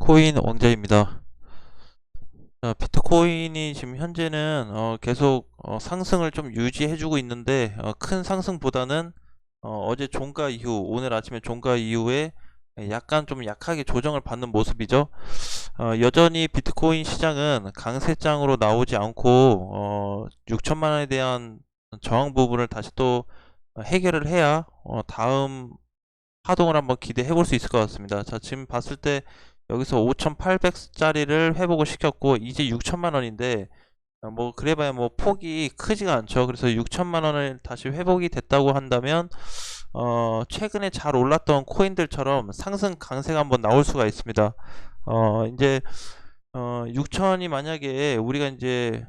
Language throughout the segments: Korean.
비트코인 왕자입니다. 비트코인이 지금 현재는 계속 상승을 좀 유지해주고 있는데 큰 상승보다는 어제 종가 이후, 오늘 아침에 종가 이후에 약간 좀 약하게 조정을 받는 모습이죠. 여전히 비트코인 시장은 강세장으로 나오지 않고 6천만 원에 대한 저항 부분을 다시 또 해결을 해야 다음 파동을 한번 기대해 볼 수 있을 것 같습니다. 자, 지금 봤을 때 여기서 5,800짜리를 회복을 시켰고 이제 6천만 원인데 뭐 그래봐야 뭐 폭이 크지가 않죠. 그래서 6천만 원을 다시 회복이 됐다고 한다면 최근에 잘 올랐던 코인들처럼 상승 강세가 한번 나올 수가 있습니다. 이제 6천이 만약에 우리가 이제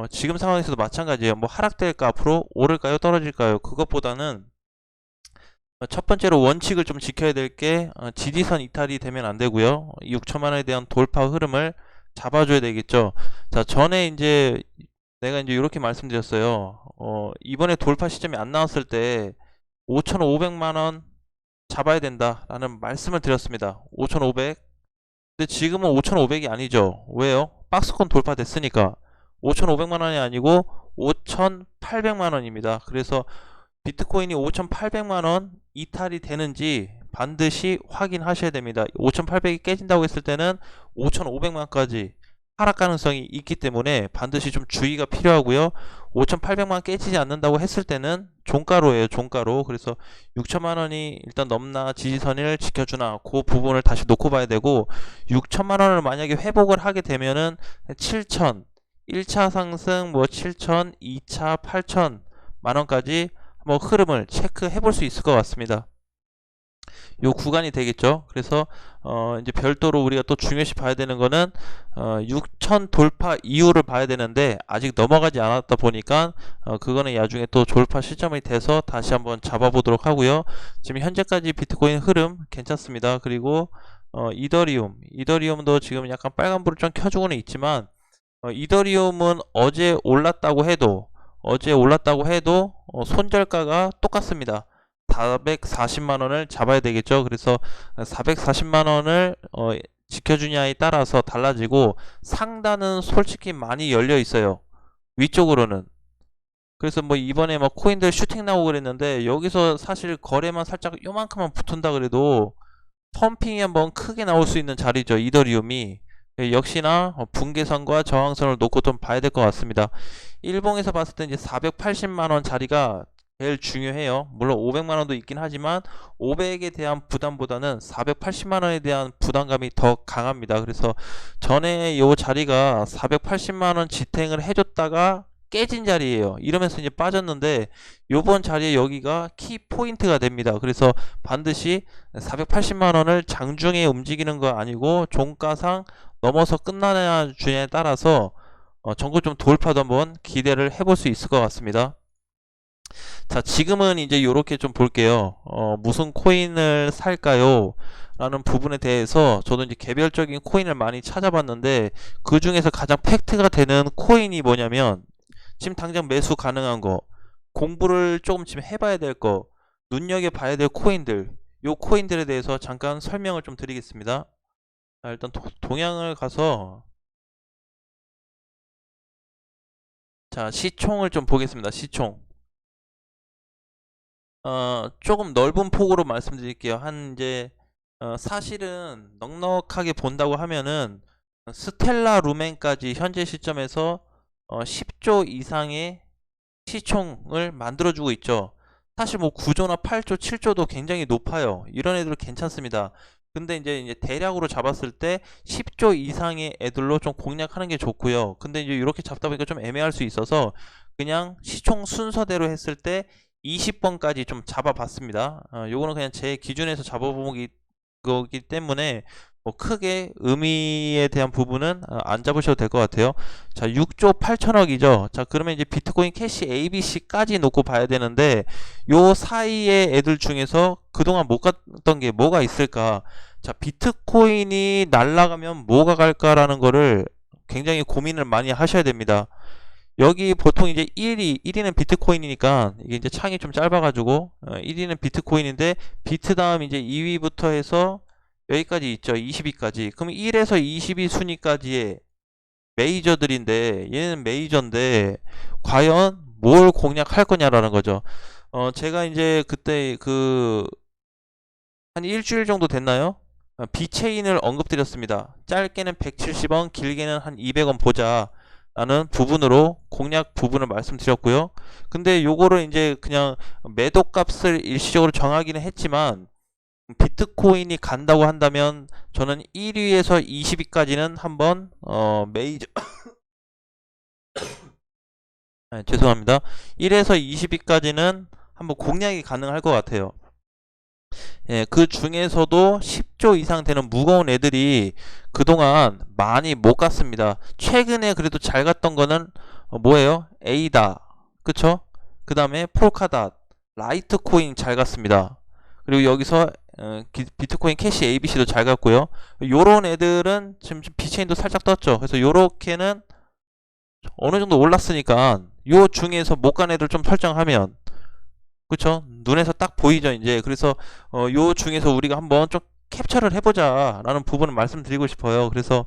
지금 상황에서도 마찬가지예요. 뭐 하락될까 앞으로 오를까요 떨어질까요? 그것보다는 첫 번째로 원칙을 좀 지켜야 될 게 지지선 이탈이 되면 안 되고요. 6천만 원에 대한 돌파 흐름을 잡아줘야 되겠죠. 자, 전에 이제 내가 이제 이렇게 말씀드렸어요. 이번에 돌파 시점이 안 나왔을 때 5,500만 원 잡아야 된다라는 말씀을 드렸습니다. 5,500. 근데 지금은 5,500이 아니죠. 왜요? 박스권 돌파됐으니까 5,500만 원이 아니고 5,800만 원입니다. 그래서 비트코인이 5,800만 원 이탈이 되는지 반드시 확인하셔야 됩니다. 5,800이 깨진다고 했을 때는 5,500만까지 하락 가능성이 있기 때문에 반드시 좀 주의가 필요하고요. 5,800만 깨지지 않는다고 했을 때는 종가로예요, 종가로. 그래서 6천만 원이 일단 넘나 지지선을 지켜주나 그 부분을 다시 놓고 봐야 되고 6천만 원을 만약에 회복을 하게 되면은 7천 1차 상승 뭐 7천 2차 8천 만원까지 뭐 흐름을 체크해 볼 수 있을 것 같습니다. 요 구간이 되겠죠. 그래서 이제 별도로 우리가 또 중요시 봐야 되는 거는 6천 돌파 이후를 봐야 되는데 아직 넘어가지 않았다 보니까 그거는 나중에 또 돌파 시점이 돼서 다시 한번 잡아보도록 하고요. 지금 현재까지 비트코인 흐름 괜찮습니다. 그리고 이더리움도 지금 약간 빨간불을 좀 켜주고는 있지만 이더리움은 어제 올랐다고 해도 손절가가 똑같습니다. 440만원을 잡아야 되겠죠. 그래서 440만원을 지켜주냐에 따라서 달라지고 상단은 솔직히 많이 열려 있어요. 위쪽으로는. 그래서 뭐 이번에 막 코인들 슈팅 나오고 그랬는데 여기서 사실 거래만 살짝 요만큼만 붙은다 그래도 펌핑이 한번 크게 나올 수 있는 자리죠. 이더리움이. 역시나 붕괴선과 저항선을 놓고 좀 봐야 될 것 같습니다. 일봉에서 봤을 때 이제 480만원 자리가 제일 중요해요. 물론 500만원도 있긴 하지만 500에 대한 부담보다는 480만원에 대한 부담감이 더 강합니다. 그래서 전에 이 자리가 480만원 지탱을 해줬다가 깨진 자리예요. 이러면서 이제 빠졌는데 요번 자리에 여기가 키 포인트가 됩니다. 그래서 반드시 480만원을 장중에 움직이는 거 아니고 종가상 넘어서 끝나냐 주냐에 따라서 전고 좀 돌파도 한번 기대를 해볼 수 있을 것 같습니다. 자, 지금은 이제 이렇게 좀 볼게요. 무슨 코인을 살까요? 라는 부분에 대해서 저도 이제 개별적인 코인을 많이 찾아봤는데 그 중에서 가장 팩트가 되는 코인이 뭐냐면 지금 당장 매수 가능한 거, 공부를 조금 지금 해봐야 될 거, 눈여겨봐야 될 코인들, 요 코인들에 대해서 잠깐 설명을 좀 드리겠습니다. 자, 일단 동향을 가서 자, 시총을 좀 보겠습니다. 시총. 조금 넓은 폭으로 말씀드릴게요. 한 이제 사실은 넉넉하게 본다고 하면은 스텔라 루멘까지 현재 시점에서 10조 이상의 시총을 만들어주고 있죠. 사실 뭐 9조나 8조, 7조도 굉장히 높아요. 이런 애들 괜찮습니다. 근데 이제 대략으로 잡았을 때 10조 이상의 애들로 좀 공략하는 게 좋고요. 근데 이제 이렇게 잡다 보니까 좀 애매할 수 있어서 그냥 시총 순서대로 했을 때 20번까지 좀 잡아봤습니다. 요거는 그냥 제 기준에서 잡아보기 거기 때문에 뭐 크게 의미에 대한 부분은 안 잡으셔도 될 것 같아요. 자, 6조 8천억이죠. 자, 그러면 이제 비트코인 캐시 ABC까지 놓고 봐야 되는데 요 사이의 애들 중에서 그동안 못 갔던 게 뭐가 있을까? 자, 비트코인이 날아가면 뭐가 갈까라는 거를 굉장히 고민을 많이 하셔야 됩니다. 여기 보통 이제 1위는 비트코인이니까 이게 이제 창이 좀 짧아가지고 1위는 비트코인인데 비트 다음 이제 2위부터 해서 여기까지 있죠. 20위까지. 그럼 1에서 20위 순위까지의 메이저들인데 얘는 메이저인데 과연 뭘 공략할 거냐라는 거죠. 제가 이제 그때 한 일주일 정도 됐나요? 비체인을 언급드렸습니다. 짧게는 170원, 길게는 한 200원 보자 라는 부분으로 공략 부분을 말씀드렸고요. 근데 요거를 이제 그냥 매도 값을 일시적으로 정하기는 했지만 비트코인이 간다고 한다면 저는 1위에서 20위까지는 한번 메이저 죄송합니다. 1에서 20위까지는 한번 공략이 가능할 것 같아요. 예, 그 중에서도 10조 이상 되는 무거운 애들이 그동안 많이 못 갔습니다. 최근에 그래도 잘 갔던 거는 뭐예요? 에이다, 그쵸? 그 다음에 폴카닷, 라이트코인 잘 갔습니다. 그리고 여기서 비트코인 캐시 ABC도 잘 갔고요. 요런 애들은 지금 비체인도 살짝 떴죠. 그래서 요렇게는 어느 정도 올랐으니까 요 중에서 못 간 애들 좀 설정하면, 그쵸? 눈에서 딱 보이죠, 이제. 그래서 요 중에서 우리가 한번 좀 캡처를 해보자 라는 부분을 말씀드리고 싶어요. 그래서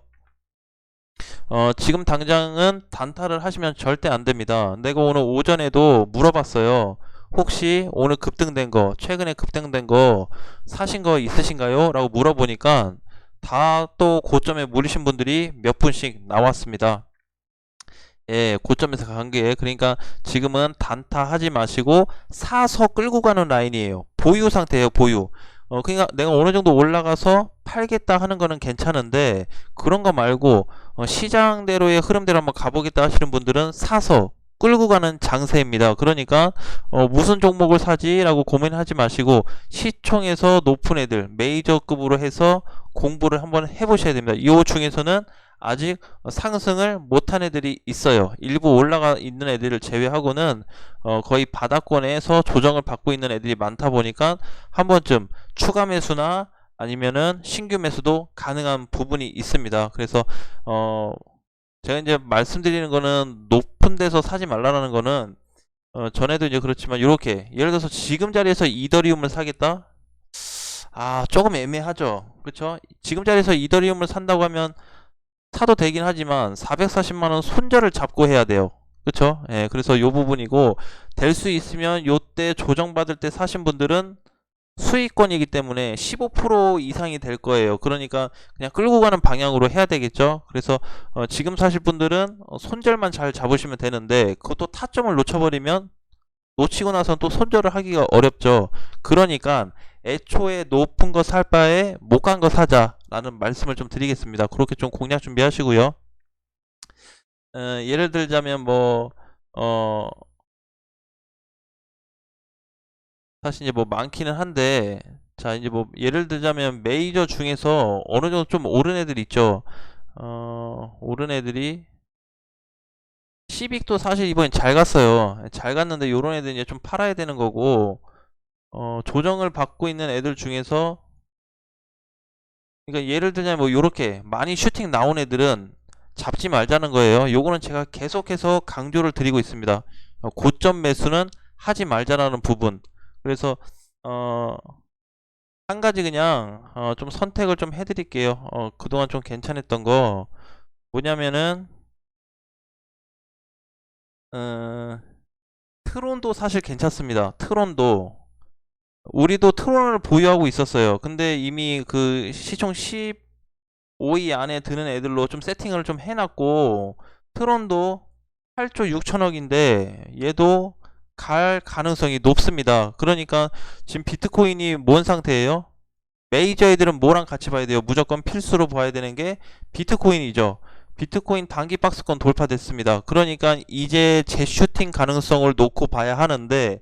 지금 당장은 단타를 하시면 절대 안 됩니다. 내가 오늘 오전에도 물어봤어요. 혹시 오늘 급등된 거, 최근에 급등된 거 사신 거 있으신가요? 라고 물어보니까 다 또 고점에 물리신 분들이 몇 분씩 나왔습니다. 예, 고점에서 간 게, 그러니까 지금은 단타 하지 마시고 사서 끌고 가는 라인이에요. 보유 상태예요, 보유. 그러니까 내가 어느 정도 올라가서 팔겠다 하는 거는 괜찮은데 그런 거 말고 시장대로의 흐름대로 한번 가보겠다 하시는 분들은 사서 끌고 가는 장세입니다. 그러니까 무슨 종목을 사지라고 고민하지 마시고 시총에서 높은 애들 메이저급으로 해서 공부를 한번 해보셔야 됩니다. 이 중에서는 아직 상승을 못한 애들이 있어요. 일부 올라가 있는 애들을 제외하고는 거의 바닥권에서 조정을 받고 있는 애들이 많다 보니까 한 번쯤 추가 매수나 아니면은 신규 매수도 가능한 부분이 있습니다. 그래서 제가 이제 말씀드리는 거는 높은 데서 사지 말라는 거는 전에도 이제 그렇지만 이렇게 예를 들어서 지금 자리에서 이더리움을 사겠다? 아, 조금 애매하죠. 그렇죠? 지금 자리에서 이더리움을 산다고 하면 사도 되긴 하지만 440만원 손절을 잡고 해야 돼요. 그쵸? 예, 그래서 요 부분이고, 될 수 있으면 요때 조정받을 때 사신 분들은 수익권이기 때문에 15% 이상이 될 거예요. 그러니까 그냥 끌고 가는 방향으로 해야 되겠죠. 그래서 지금 사실 분들은 손절만 잘 잡으시면 되는데 그것도 타점을 놓쳐버리면 놓치고 나서는 또 손절을 하기가 어렵죠. 그러니까 애초에 높은 거 살 바에 못 간 거 사자라는 말씀을 좀 드리겠습니다. 그렇게 좀 공략 준비하시고요. 예를 들자면 사실 이제 많기는 한데, 자, 이제 예를 들자면 메이저 중에서 어느 정도 좀 오른 애들 있죠. 오른 애들이 시빅도 사실 이번엔 잘 갔어요. 잘 갔는데 요런 애들 이제 좀 팔아야 되는 거고, 조정을 받고 있는 애들 중에서, 그러니까 예를 들자면 요렇게 많이 슈팅 나온 애들은 잡지 말자는 거예요. 요거는 제가 계속해서 강조를 드리고 있습니다. 고점 매수는 하지 말자라는 부분. 그래서 한 가지 그냥 좀 선택을 좀 해드릴게요. 그동안 좀 괜찮았던 거 뭐냐면은 어, 트론도 사실 괜찮습니다. 트론도 우리도 트론을 보유하고 있었어요. 근데 이미 그 시총 15위 안에 드는 애들로 좀 세팅을 좀 해놨고, 트론도 8조 6천억인데 얘도 갈 가능성이 높습니다. 그러니까 지금 비트코인이 뭔 상태예요? 메이저 애들은 뭐랑 같이 봐야 돼요? 무조건 필수로 봐야 되는 게 비트코인이죠. 비트코인 단기 박스권 돌파됐습니다. 그러니까 이제 재슈팅 가능성을 놓고 봐야 하는데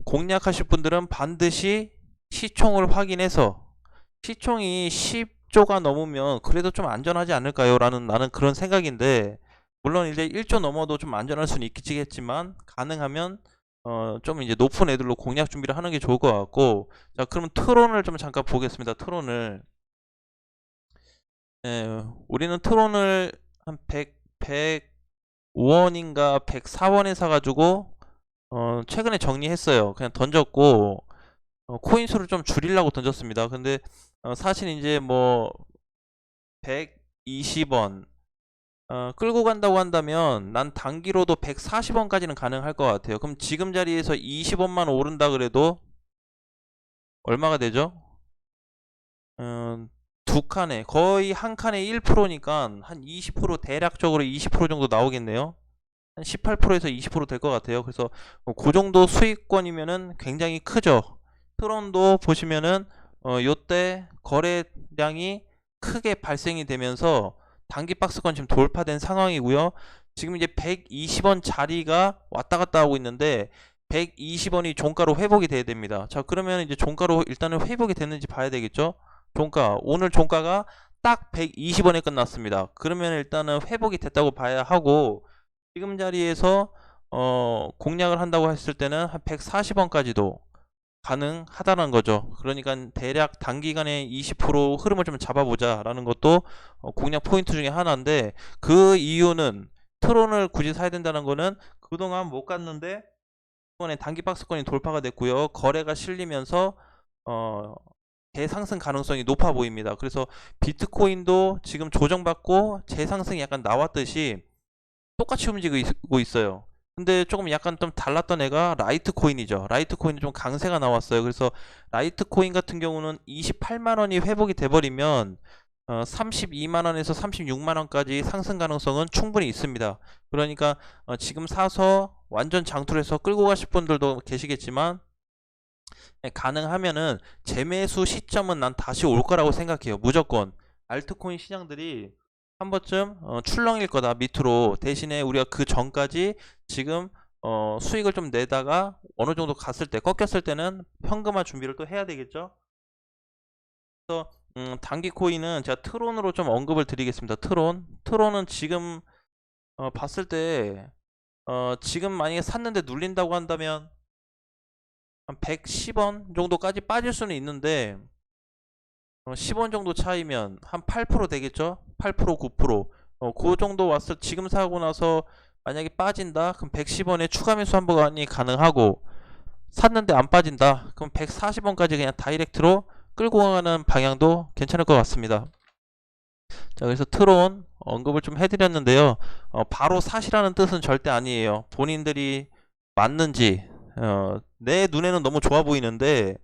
공략하실 분들은 반드시 시총을 확인해서, 시총이 10조가 넘으면 그래도 좀 안전하지 않을까요? 나는 그런 생각인데, 물론 이제 1조 넘어도 좀 안전할 수는 있겠지만 가능하면 좀 이제 높은 애들로 공략 준비를 하는 게 좋을 것 같고. 자, 그러면 트론을 좀 잠깐 보겠습니다. 트론을. 예, 우리는 트론을 한 105원인가 104원에 사가지고 최근에 정리했어요. 그냥 던졌고 코인 수를 좀 줄이려고 던졌습니다. 근데 사실 이제 뭐 120원 끌고 간다고 한다면 난 단기로도 140원까지는 가능할 것 같아요. 그럼 지금 자리에서 20원만 오른다 그래도 얼마가 되죠? 두 칸에 거의 한 칸에 1%니까 한 20% 대략적으로 20% 정도 나오겠네요. 한 18%에서 20% 될 것 같아요. 그래서 그 정도 수익권이면은 굉장히 크죠. 트론도 보시면은 요때 거래량이 크게 발생이 되면서 단기 박스권 지금 돌파된 상황이고요. 지금 이제 120원 자리가 왔다 갔다 하고 있는데 120원이 종가로 회복이 돼야 됩니다. 자, 그러면 이제 종가로 일단은 회복이 됐는지 봐야 되겠죠. 종가 오늘 종가가 딱 120원에 끝났습니다. 그러면 일단은 회복이 됐다고 봐야 하고 지금 자리에서 공략을 한다고 했을 때는 한 140원까지도 가능하다는 거죠. 그러니까 대략 단기간에 20% 흐름을 좀 잡아보자 라는 것도 공략 포인트 중에 하나인데, 그 이유는 트론을 굳이 사야 된다는 거는 그동안 못 갔는데 이번에 단기 박스권이 돌파가 됐고요. 거래가 실리면서 대상승 가능성이 높아 보입니다. 그래서 비트코인도 지금 조정받고 재상승이 약간 나왔듯이 똑같이 움직이고 있어요. 근데 조금 약간 좀 달랐던 애가 라이트코인이죠. 라이트코인이 좀 강세가 나왔어요. 그래서 라이트코인 같은 경우는 28만원이 회복이 돼버리면 32만원에서 36만원까지 상승 가능성은 충분히 있습니다. 그러니까 지금 사서 완전 장투를 해서 끌고 가실 분들도 계시겠지만, 가능하면은 재매수 시점은 난 다시 올 거라고 생각해요. 무조건 알트코인 시장들이 한 번쯤 출렁일 거다 밑으로. 대신에 우리가 그 전까지 지금 수익을 좀 내다가 어느 정도 갔을 때, 꺾였을 때는 현금화 준비를 또 해야 되겠죠. 그래서 단기 코인은 제가 트론으로 좀 언급을 드리겠습니다. 트론은 지금 봤을 때 지금 만약에 샀는데 눌린다고 한다면 한 110원 정도까지 빠질 수는 있는데 10원 정도 차이면 한 8% 되겠죠? 8%, 9%. 그 정도 왔을 지금 사고 나서 만약에 빠진다? 그럼 110원에 추가 매수 한 번이 가능하고, 샀는데 안 빠진다? 그럼 140원까지 그냥 다이렉트로 끌고 가는 방향도 괜찮을 것 같습니다. 자, 그래서 트론 언급을 좀 해드렸는데요. 바로 사시라는 뜻은 절대 아니에요. 본인들이 맞는지, 내 눈에는 너무 좋아 보이는데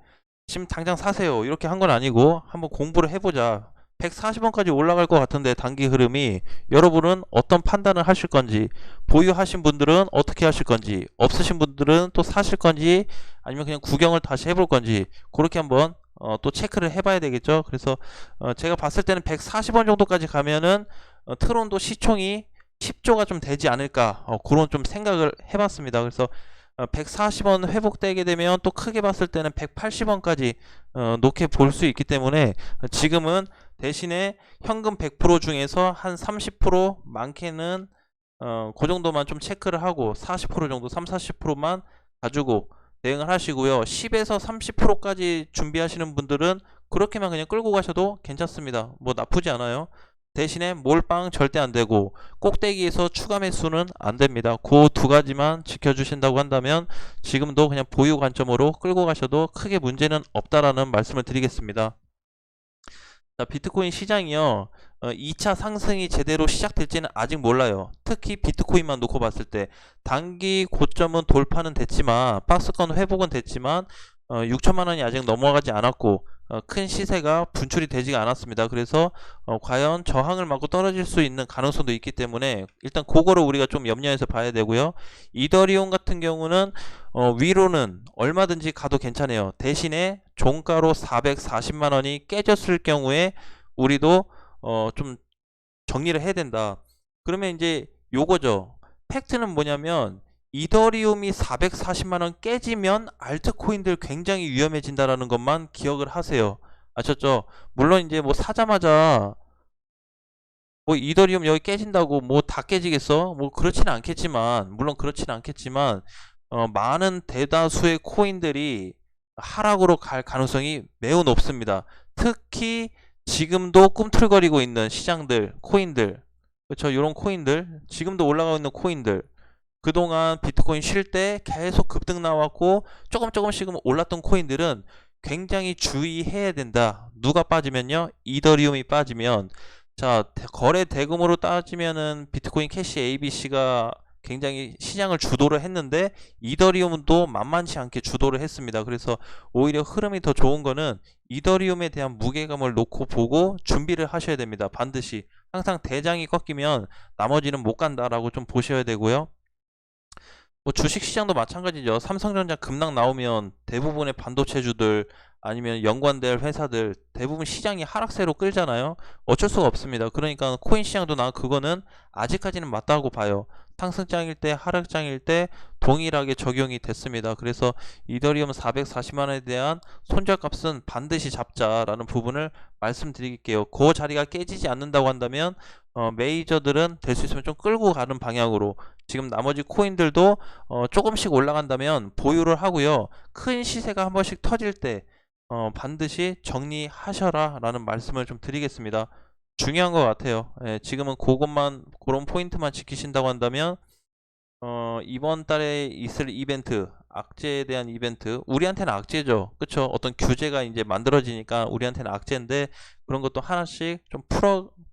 지금 당장 사세요 이렇게 한 건 아니고, 한번 공부를 해보자. 140원까지 올라갈 것 같은데 단기 흐름이, 여러분은 어떤 판단을 하실 건지, 보유하신 분들은 어떻게 하실 건지, 없으신 분들은 또 사실 건지, 아니면 그냥 구경을 다시 해볼 건지, 그렇게 한번 또 체크를 해봐야 되겠죠. 그래서 제가 봤을 때는 140원 정도까지 가면은 트론도 시총이 10조가 좀 되지 않을까, 그런 좀 생각을 해봤습니다. 그래서 140원 회복되게 되면 또 크게 봤을 때는 180원까지 놓게 볼 수 있기 때문에, 지금은 대신에 현금 100% 중에서 한 30%, 많게는 그 정도만 좀 체크를 하고 40% 정도, 3, 40%만 가지고 대응을 하시고요. 10에서 30%까지 준비하시는 분들은 그렇게만 그냥 끌고 가셔도 괜찮습니다. 뭐 나쁘지 않아요. 대신에 몰빵 절대 안 되고 꼭대기에서 추가 매수는 안 됩니다. 그 두 가지만 지켜주신다고 한다면 지금도 그냥 보유 관점으로 끌고 가셔도 크게 문제는 없다라는 말씀을 드리겠습니다. 자, 비트코인 시장이요. 2차 상승이 제대로 시작될지는 아직 몰라요. 특히 비트코인만 놓고 봤을 때 단기 고점은 돌파는 됐지만, 박스권 회복은 됐지만 6천만 원이 아직 넘어가지 않았고 큰 시세가 분출이 되지가 않았습니다. 그래서 과연 저항을 맞고 떨어질 수 있는 가능성도 있기 때문에 일단 그거를 우리가 좀 염려해서 봐야 되고요. 이더리움 같은 경우는 위로는 얼마든지 가도 괜찮아요. 대신에 종가로 440만 원이 깨졌을 경우에 우리도 좀 정리를 해야 된다. 그러면 이제 요거죠. 팩트는 뭐냐면 이더리움이 440만원 깨지면 알트코인들 굉장히 위험해진다라는 것만 기억을 하세요. 아셨죠? 물론 이제 뭐 사자마자 뭐 이더리움 여기 깨진다고 뭐 다 깨지겠어? 뭐 그렇지는 않겠지만, 물론 그렇지는 않겠지만 많은 대다수의 코인들이 하락으로 갈 가능성이 매우 높습니다. 특히 지금도 꿈틀거리고 있는 시장들, 코인들, 그렇죠? 이런 코인들, 지금도 올라가고 있는 코인들, 그동안 비트코인 쉴 때 계속 급등 나왔고 조금씩은 올랐던 코인들은 굉장히 주의해야 된다. 누가 빠지면요, 이더리움이 빠지면, 자, 거래 대금으로 따지면은 비트코인 캐시 ABC가 굉장히 시장을 주도를 했는데 이더리움도 만만치 않게 주도를 했습니다. 그래서 오히려 흐름이 더 좋은 거는 이더리움에 대한 무게감을 놓고 보고 준비를 하셔야 됩니다. 반드시 항상 대장이 꺾이면 나머지는 못 간다라고 좀 보셔야 되고요. 뭐 주식시장도 마찬가지죠. 삼성전자 급락 나오면 대부분의 반도체주들 아니면 연관될 회사들 대부분 시장이 하락세로 끌잖아요. 어쩔 수가 없습니다. 그러니까 코인 시장도 나 그거는 아직까지는 맞다고 봐요. 상승장일 때 하락장일 때 동일하게 적용이 됐습니다. 그래서 이더리움 440만원에 대한 손절값은 반드시 잡자라는 부분을 말씀드릴게요. 그 자리가 깨지지 않는다고 한다면 메이저들은 될 수 있으면 좀 끌고 가는 방향으로, 지금 나머지 코인들도 조금씩 올라간다면 보유를 하고요. 큰 시세가 한 번씩 터질 때 반드시 정리하셔라 라는 말씀을 좀 드리겠습니다. 중요한 것 같아요. 예, 지금은 그런 포인트만 지키신다고 한다면 이번 달에 있을 이벤트, 악재에 대한 이벤트, 우리한테는 악재죠. 그쵸? 어떤 규제가 이제 만들어지니까 우리한테는 악재인데 그런 것도 하나씩 좀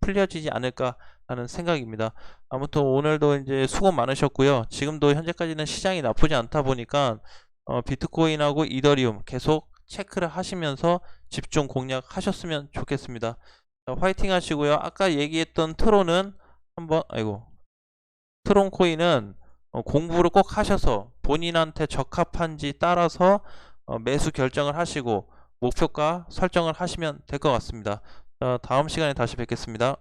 풀려지지 않을까 하는 생각입니다. 아무튼 오늘도 이제 수고 많으셨고요. 지금도 현재까지는 시장이 나쁘지 않다 보니까 비트코인하고 이더리움 계속 체크를 하시면서 집중 공략하셨으면 좋겠습니다. 자, 화이팅 하시고요. 아까 얘기했던 트론은 트론 코인은 공부를 꼭 하셔서 본인한테 적합한지 따라서 매수 결정을 하시고 목표가 설정을 하시면 될 것 같습니다. 다음 시간에 다시 뵙겠습니다.